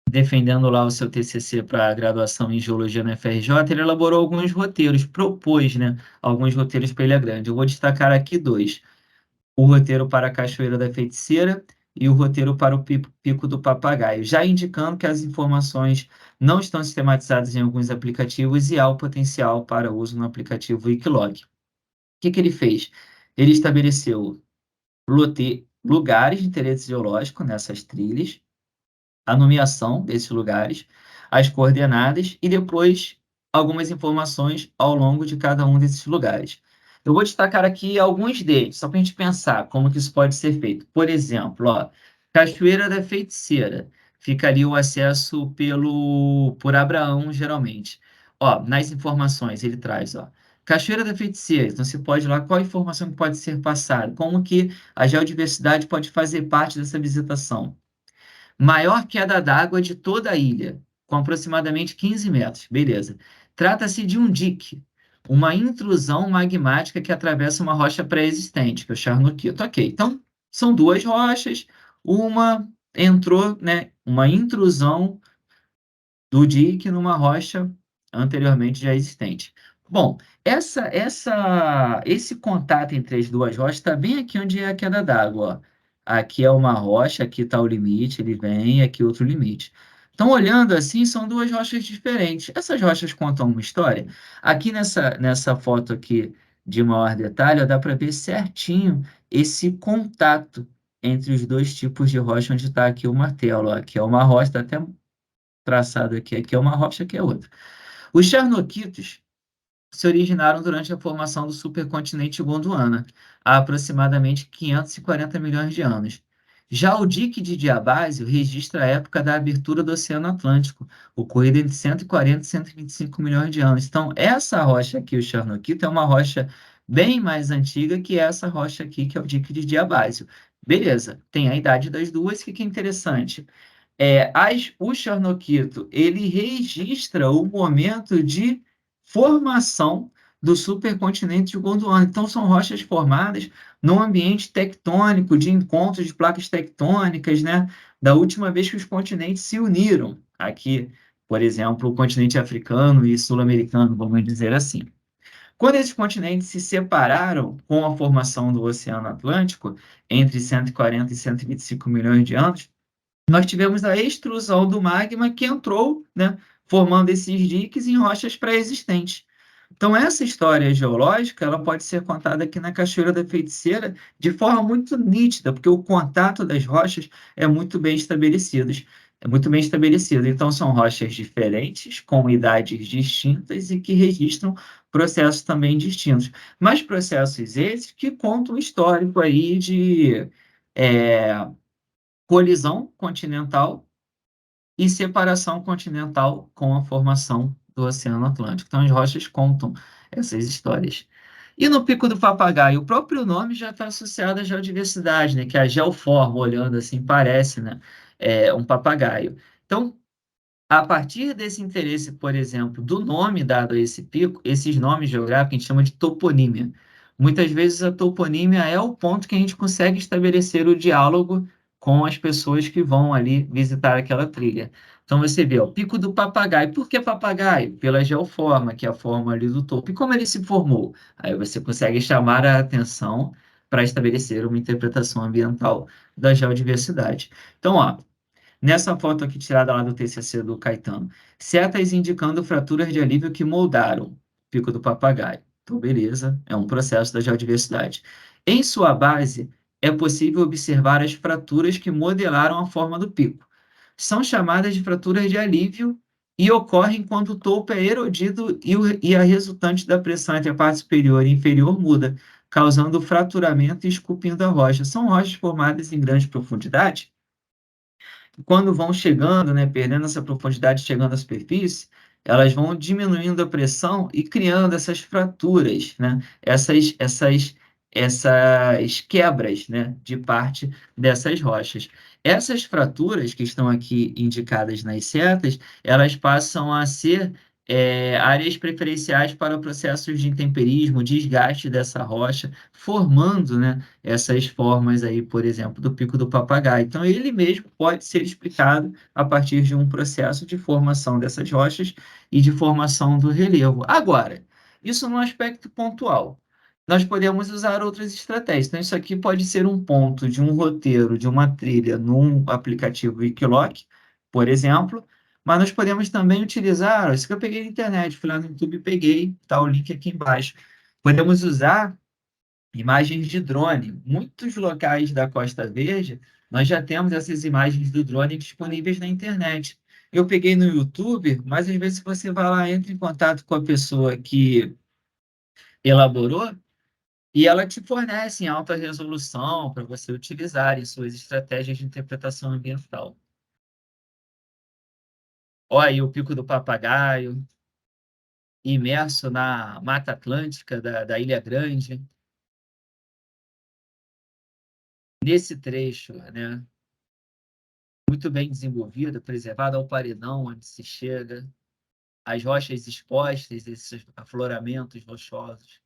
defendendo lá o seu TCC para a graduação em Geologia na FRJ, ele elaborou alguns roteiros, propôs, né, alguns roteiros para Ilha Grande. Eu vou destacar aqui dois: o roteiro para a Cachoeira da Feiticeira e o roteiro para o Pico do Papagaio, já indicando que as informações não estão sistematizadas em alguns aplicativos e há o potencial para uso no aplicativo Wikiloc. O que ele fez? Ele estabeleceu lugares de interesse geológico nessas trilhas, a nomeação desses lugares, as coordenadas e depois algumas informações ao longo de cada um desses lugares. Eu vou destacar aqui alguns deles, só para a gente pensar como que isso pode ser feito. Por exemplo, Cachoeira da Feiticeira, ficaria o acesso por Abraão, geralmente. Nas informações ele traz, Cachoeira da Feiticeira, então você pode ir lá, qual a informação que pode ser passada, como que a geodiversidade pode fazer parte dessa visitação. Maior queda d'água de toda a ilha, com aproximadamente 15 metros. Beleza. Trata-se de um dique, uma intrusão magmática que atravessa uma rocha pré-existente, que é o Charnoquito. Ok, então são duas rochas, uma entrou, né, uma intrusão do dique numa rocha anteriormente já existente. Bom, esse contato entre as duas rochas está bem aqui onde é a queda d'água. Ó. Aqui é uma rocha, aqui está o limite, ele vem, aqui outro limite. Então, olhando assim, são duas rochas diferentes. Essas rochas contam uma história. Aqui nessa foto aqui de maior detalhe, ó, dá para ver certinho esse contato entre os dois tipos de rocha, onde está aqui o martelo. Ó. Aqui é uma rocha, está até traçado aqui, aqui é uma rocha, aqui é outra. Os charnoquitos se originaram durante a formação do supercontinente Gondwana, há aproximadamente 540 milhões de anos. Já o dique de Diabásio registra a época da abertura do Oceano Atlântico, ocorrida entre 140 e 125 milhões de anos. Então, essa rocha aqui, o Charnoquito, é uma rocha bem mais antiga que essa rocha aqui, que é o dique de Diabásio. Beleza, tem a idade das duas, que é interessante. O Charnoquito, ele registra o momento de formação do supercontinente de Gondwana. Então, são rochas formadas num ambiente tectônico, de encontro de placas tectônicas, né? Da última vez que os continentes se uniram. Aqui, por exemplo, o continente africano e sul-americano, vamos dizer assim. Quando esses continentes se separaram com a formação do Oceano Atlântico, entre 140 e 125 milhões de anos, nós tivemos a extrusão do magma que entrou, né, formando esses diques em rochas pré-existentes. Então, essa história geológica ela pode ser contada aqui na Cachoeira da Feiticeira de forma muito nítida, porque o contato das rochas é muito bem estabelecido. É muito bem estabelecido. Então, são rochas diferentes, com idades distintas e que registram processos também distintos. Mas processos esses que contam o histórico aí de é, colisão continental e separação continental com a formação do Oceano Atlântico. Então, as rochas contam essas histórias. E no Pico do Papagaio, o próprio nome já está associado à geodiversidade, né? Que é a geoforma, olhando assim, parece, né? Um papagaio. Então, a partir desse interesse, por exemplo, do nome dado a esse pico, esses nomes geográficos a gente chama de toponímia. Muitas vezes a toponímia é o ponto que a gente consegue estabelecer o diálogo com as pessoas que vão ali visitar aquela trilha. Então você vê, ó, Pico do Papagaio. Por que papagaio? Pela geoforma, que é a forma ali do topo. E como ele se formou? Aí você consegue chamar a atenção para estabelecer uma interpretação ambiental da geodiversidade. Então, ó, nessa foto aqui tirada lá do TCC do Caetano, setas indicando fraturas de alívio que moldaram o pico do papagaio. Então, beleza, é um processo da geodiversidade. Em sua base, é possível observar as fraturas que modelaram a forma do pico. São chamadas de fraturas de alívio e ocorrem quando o topo é erodido e a resultante da pressão entre a parte superior e inferior muda, causando fraturamento e esculpindo a rocha. São rochas formadas em grande profundidade quando vão chegando, né, perdendo essa profundidade, chegando à superfície, elas vão diminuindo a pressão e criando essas fraturas, né, essas quebras, né, de parte dessas rochas. Essas fraturas que estão aqui indicadas nas setas, elas passam a ser áreas preferenciais para processos de intemperismo, desgaste dessa rocha, formando, né, essas formas aí, por exemplo, do pico do papagaio. Então, ele mesmo pode ser explicado a partir de um processo de formação dessas rochas e de formação do relevo. Agora, isso num aspecto pontual. Nós podemos usar outras estratégias. Então, isso aqui pode ser um ponto de um roteiro, de uma trilha num aplicativo Wikiloc, por exemplo, mas nós podemos também utilizar, ó, isso que eu peguei na internet, fui lá no YouTube e peguei, tá o link aqui embaixo. Podemos usar imagens de drone. Muitos locais da Costa Verde, nós já temos essas imagens do drone disponíveis na internet. Eu peguei no YouTube, mas às vezes se você vai lá, entra em contato com a pessoa que elaborou e ela te fornece em alta resolução para você utilizar em suas estratégias de interpretação ambiental. Olha aí o Pico do Papagaio, imerso na Mata Atlântica da Ilha Grande. Nesse trecho, né, muito bem desenvolvida, preservada ao paredão onde se chega, as rochas expostas, esses afloramentos rochosos.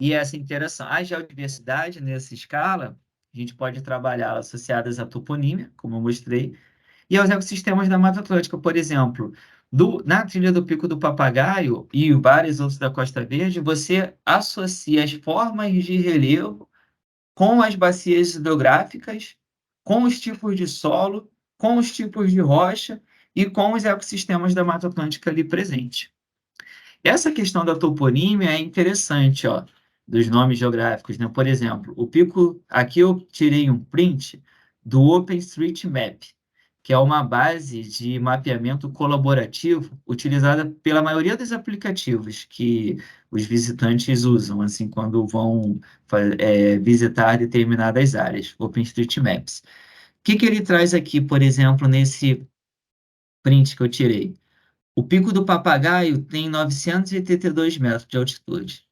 E essa interação, a geodiversidade nessa escala, a gente pode trabalhar associadas à toponímia, como eu mostrei, e aos ecossistemas da Mata Atlântica, por exemplo, na trilha do Pico do Papagaio e vários outros da Costa Verde, você associa as formas de relevo com as bacias hidrográficas, com os tipos de solo, com os tipos de rocha e com os ecossistemas da Mata Atlântica ali presentes. Essa questão da toponímia é interessante, ó, dos nomes geográficos, né? Por exemplo, o pico, aqui eu tirei um print do OpenStreetMap, que é uma base de mapeamento colaborativo utilizada pela maioria dos aplicativos que os visitantes usam, assim, quando vão visitar determinadas áreas, OpenStreetMaps. O que que ele traz aqui, por exemplo, nesse print que eu tirei? O Pico do Papagaio tem 982 metros de altitude.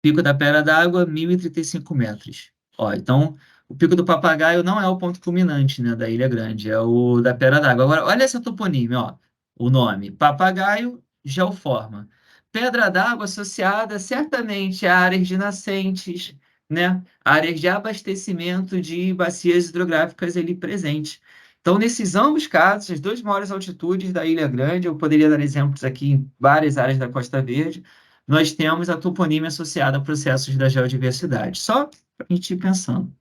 Pico da Pedra d'Água, 1.035 metros. Ó, então, o Pico do Papagaio não é o ponto culminante, né, da Ilha Grande, é o da Pedra d'Água. Agora, olha essa toponímia, ó, o nome, Papagaio, geoforma. Pedra d'Água associada certamente a áreas de nascentes, né, áreas de abastecimento de bacias hidrográficas ali presentes. Então, nesses ambos casos, as duas maiores altitudes da Ilha Grande, eu poderia dar exemplos aqui em várias áreas da Costa Verde, nós temos a toponímia associada a processos da geodiversidade. Só para a gente ir pensando.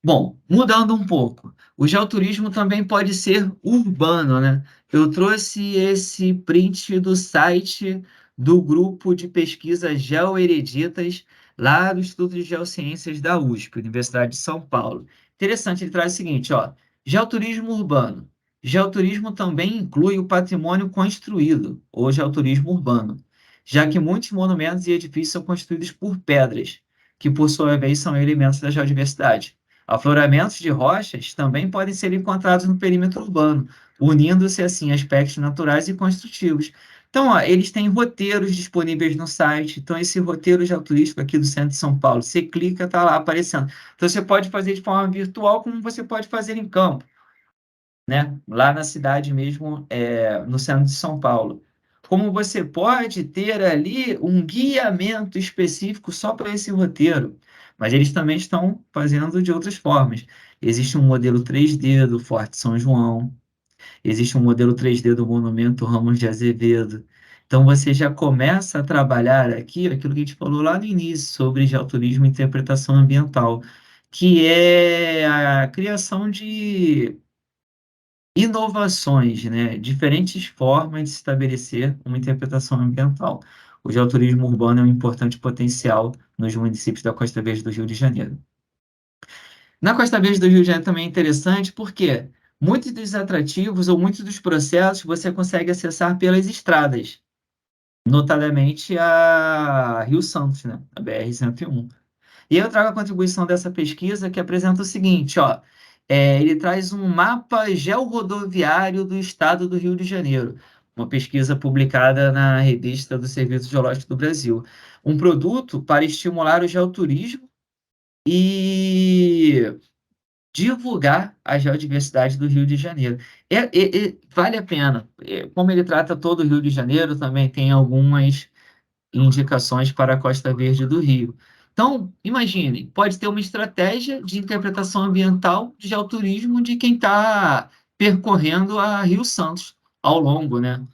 Bom, mudando um pouco, o geoturismo também pode ser urbano, né? Eu trouxe esse print do site do grupo de pesquisa Geoereditas, lá do Instituto de Geociências da USP, Universidade de São Paulo. Interessante, ele traz o seguinte, ó, geoturismo urbano. Geoturismo também inclui o patrimônio construído, ou geoturismo urbano, já que muitos monumentos e edifícios são construídos por pedras, que por sua vez são elementos da geodiversidade. Afloramentos de rochas também podem ser encontrados no perímetro urbano, unindo-se assim aspectos naturais e construtivos. Então, ó, eles têm roteiros disponíveis no site. Então, esse roteiro geoturístico aqui do centro de São Paulo, você clica, está lá aparecendo. Então, você pode fazer de forma virtual, como você pode fazer em campo, né? Lá na cidade mesmo, no centro de São Paulo. Como você pode ter ali um guiamento específico só para esse roteiro, mas eles também estão fazendo de outras formas. Existe um modelo 3D do Forte São João, existe um modelo 3D do Monumento Ramos de Azevedo. Então você já começa a trabalhar aqui aquilo que a gente falou lá no início sobre geoturismo e interpretação ambiental, que é a criação de inovações, né? Diferentes formas de se estabelecer uma interpretação ambiental. O geoturismo urbano é um importante potencial nos municípios da Costa Verde do Rio de Janeiro. Na Costa Verde do Rio de Janeiro também é interessante porque muitos dos atrativos ou muitos dos processos você consegue acessar pelas estradas, notadamente a Rio Santos, né? A BR-101. E eu trago a contribuição dessa pesquisa que apresenta o seguinte, ó, ele traz um mapa georrodoviário do estado do Rio de Janeiro, uma pesquisa publicada na revista do Serviço Geológico do Brasil. Um produto para estimular o geoturismo e divulgar a geodiversidade do Rio de Janeiro. Vale a pena. Como ele trata todo o Rio de Janeiro, também tem algumas indicações para a Costa Verde do Rio. Então, imagine, pode ter uma estratégia de interpretação ambiental de geoturismo de quem está percorrendo a Rio Santos ao longo, né,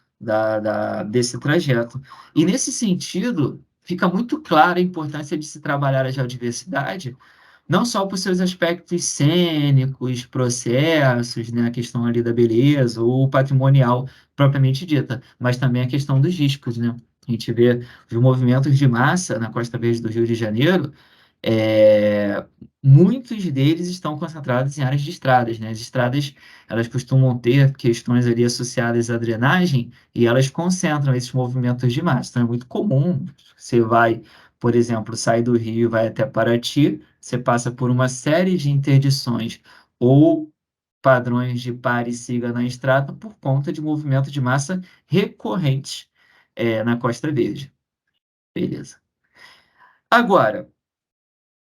desse trajeto. E nesse sentido, fica muito clara a importância de se trabalhar a geodiversidade, não só por seus aspectos cênicos, processos, né, a questão ali da beleza ou patrimonial propriamente dita, mas também a questão dos riscos, né? A gente vê os movimentos de massa na Costa Verde do Rio de Janeiro, é, muitos deles estão concentrados em áreas de estradas, né? As estradas, elas costumam ter questões ali associadas à drenagem e elas concentram esses movimentos de massa. Então, é muito comum, você vai, por exemplo, sai do Rio e vai até Paraty, você passa por uma série de interdições ou padrões de pare e siga na estrada por conta de movimento de massa recorrentes na Costa Verde. Beleza. Agora,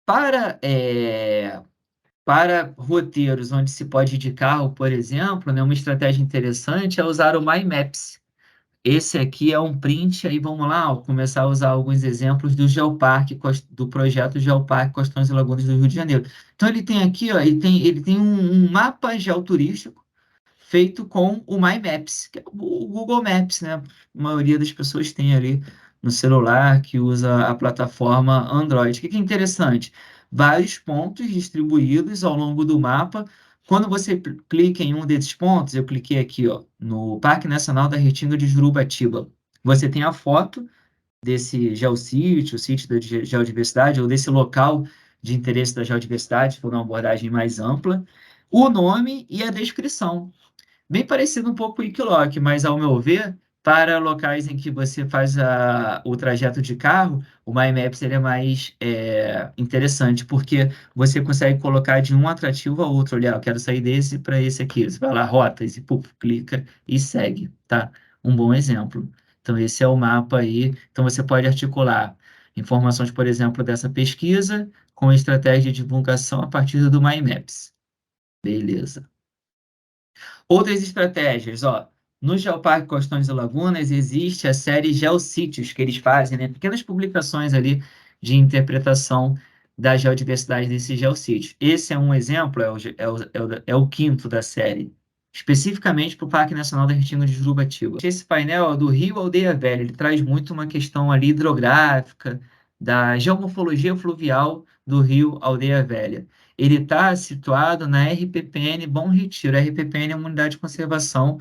para, para roteiros onde se pode ir de carro, por exemplo, né, uma estratégia interessante é usar o My Maps. Esse aqui é um print, aí vamos lá, ó, começar a usar alguns exemplos do Geoparque, do projeto Geoparque Costões e Lagoas do Rio de Janeiro. Então ele tem aqui, ó, ele tem um mapa geoturístico feito com o My Maps, que é o Google Maps, né? A maioria das pessoas tem ali no celular que usa a plataforma Android. O que que é interessante? Vários pontos distribuídos ao longo do mapa. Quando você clica em um desses pontos, eu cliquei aqui, ó, no Parque Nacional da Restinga de Jurubatiba. Você tem a foto desse geossítio, o sítio da geodiversidade, ou desse local de interesse da geodiversidade, se for uma abordagem mais ampla, o nome e a descrição. Bem parecido um pouco com o Wikiloc, mas ao meu ver, para locais em que você faz o trajeto de carro, o MyMaps ele é mais interessante, porque você consegue colocar de um atrativo ao outro. Olha, eu quero sair desse para esse aqui. Você vai lá, rotas, e puf, clica e segue, tá? Um bom exemplo. Então, esse é o mapa aí. Então, você pode articular informações, por exemplo, dessa pesquisa com estratégia de divulgação a partir do MyMaps. Beleza. Outras estratégias, ó. No Geoparque Costões e Lagunas existe a série Geossítios que eles fazem, né? Pequenas publicações ali de interpretação da geodiversidade desses geossítios. Esse é um exemplo, é o quinto da série, especificamente para o Parque Nacional da Restinga de Jurubatiba. Esse painel é do Rio Aldeia Velha, ele traz muito uma questão ali hidrográfica, da geomorfologia fluvial do Rio Aldeia Velha. Ele está situado na RPPN Bom Retiro. A RPPN é uma unidade de conservação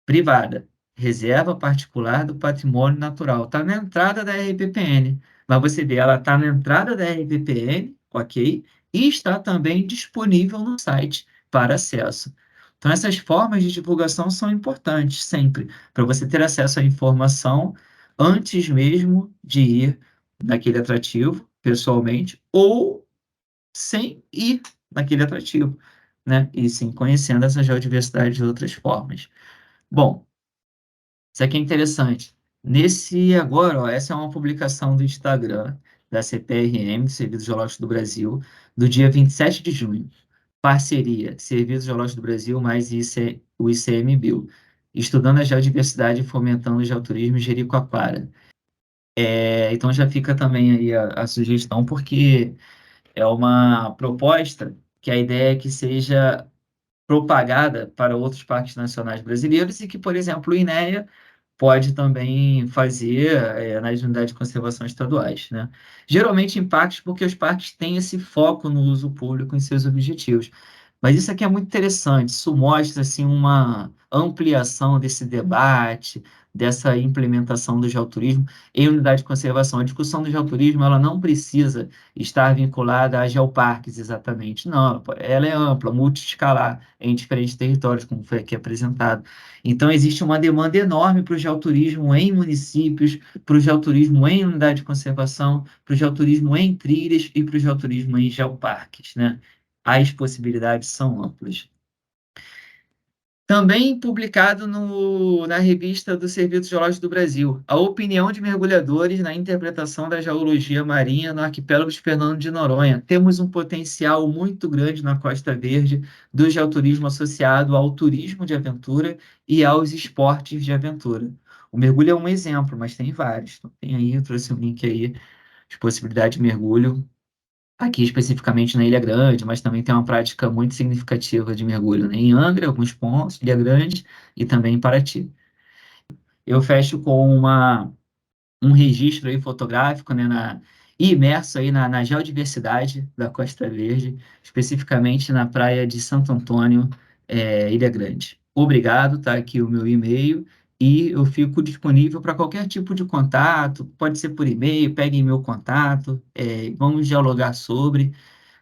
privada, reserva particular do patrimônio natural. Está na entrada da RPPN. Mas você vê, ela está na entrada da RPPN, ok? E está também disponível no site para acesso. Então, essas formas de divulgação são importantes sempre, para você ter acesso à informação antes mesmo de ir naquele atrativo, pessoalmente, ou sem ir naquele atrativo, né? E sim conhecendo essa geodiversidade de outras formas. Bom, isso aqui é interessante. Nesse agora, ó, essa é uma publicação do Instagram da CPRM, Serviços Geológicos do Brasil, do dia 27 de junho. Parceria, Serviços Geológicos do Brasil mais o ICMBio. Estudando a geodiversidade e fomentando o geoturismo em Jericoacoara. Então já fica também aí a sugestão, porque é uma proposta que a ideia é que seja propagada para outros parques nacionais brasileiros e que, por exemplo, o INEA pode também fazer nas unidades de conservação estaduais, né? Geralmente em parques, porque os parques têm esse foco no uso público em seus objetivos. Mas isso aqui é muito interessante, isso mostra assim, uma ampliação desse debate, dessa implementação do geoturismo em unidade de conservação. A discussão do geoturismo ela não precisa estar vinculada a geoparques exatamente, não, ela é ampla, multiescalar em diferentes territórios, como foi aqui apresentado. Então, existe uma demanda enorme para o geoturismo em municípios, para o geoturismo em unidade de conservação, para o geoturismo em trilhas e para o geoturismo em geoparques, né? As possibilidades são amplas. Também publicado na revista do Serviço Geológico do Brasil, a opinião de mergulhadores na interpretação da geologia marinha no arquipélago de Fernando de Noronha. Temos um potencial muito grande na Costa Verde do geoturismo associado ao turismo de aventura e aos esportes de aventura. O mergulho é um exemplo, mas tem vários. Então, tem aí, eu trouxe um link aí de possibilidade de mergulho aqui especificamente na Ilha Grande, mas também tem uma prática muito significativa de mergulho, né? Em Angra, alguns pontos, Ilha Grande e também em Paraty. Eu fecho com um registro aí fotográfico, né, imerso aí na geodiversidade da Costa Verde, especificamente na praia de Santo Antônio, Ilha Grande. Obrigado, tá aqui o meu e-mail e eu fico disponível para qualquer tipo de contato, pode ser por e-mail, peguem meu contato, vamos dialogar sobre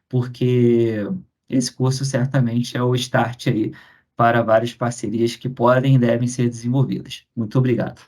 porque esse curso certamente é o start aí para várias parcerias que podem e devem ser desenvolvidas. Muito obrigado.